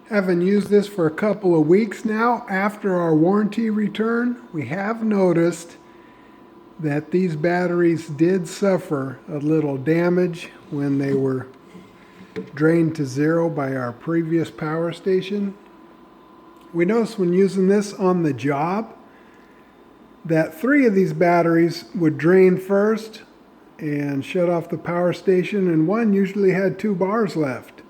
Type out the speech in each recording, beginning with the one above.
Haven't used this for a couple of weeks now. After our warranty return, we have noticed that these batteries did suffer a little damage when they were drained to zero by our previous power station. We noticed when using this on the job that 3 of these batteries would drain first and shut off the power station, and 1 usually had 2 bars left.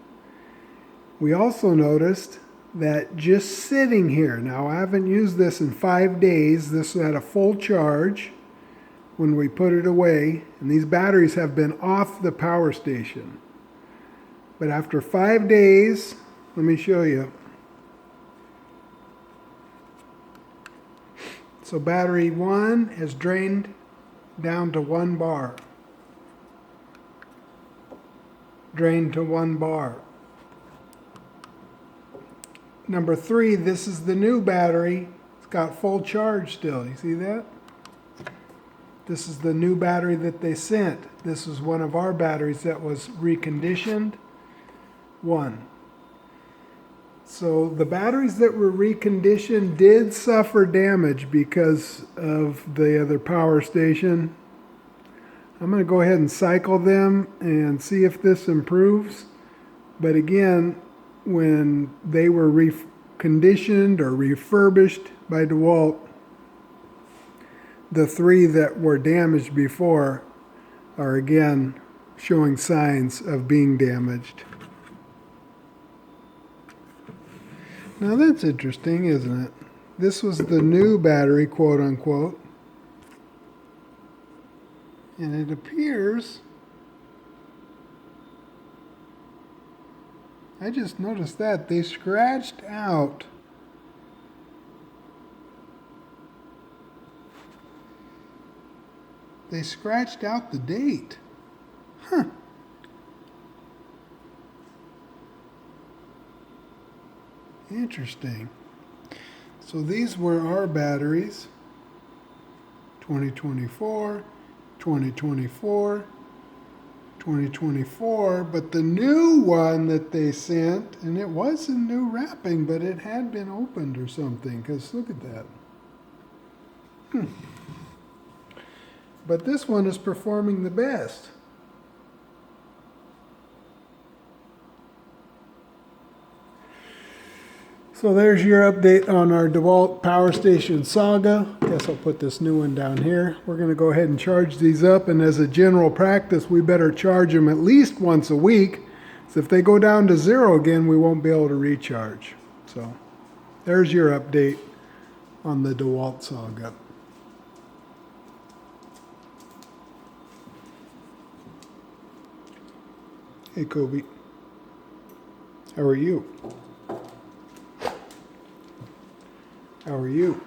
We also noticed that just sitting here, now I haven't used this in 5 days, this had a full charge when we put it away, and these batteries have been off the power station. But after 5 days, let me show you. So battery 1 has drained down to 1 bar. Drained to 1 bar. Number 3, this is the new battery. It's got full charge still. You see that? This is the new battery that they sent. This is one of our batteries that was reconditioned. 1. So the batteries that were reconditioned did suffer damage because of the other power station. I'm going to go ahead and cycle them and see if this improves. But again, when they were reconditioned or refurbished by DeWALT, the 3 that were damaged before are again showing signs of being damaged. Now that's interesting, isn't it? This was the new battery, quote unquote. And it appears, I just noticed that they scratched out the date. Huh. Interesting. So these were our batteries. 2024, 2024, 2024, but the new one that they sent, and it was in new wrapping, but it had been opened or something, because look at that. But this one is performing the best. So there's your update on our DeWALT power station saga. Guess I'll put this new one down here. We're going to go ahead and charge these up, and as a general practice, we better charge them at least once a week. So if they go down to 0 again, we won't be able to recharge. So there's your update on the DeWALT saga. Hey, Kobe. How are you? How are you?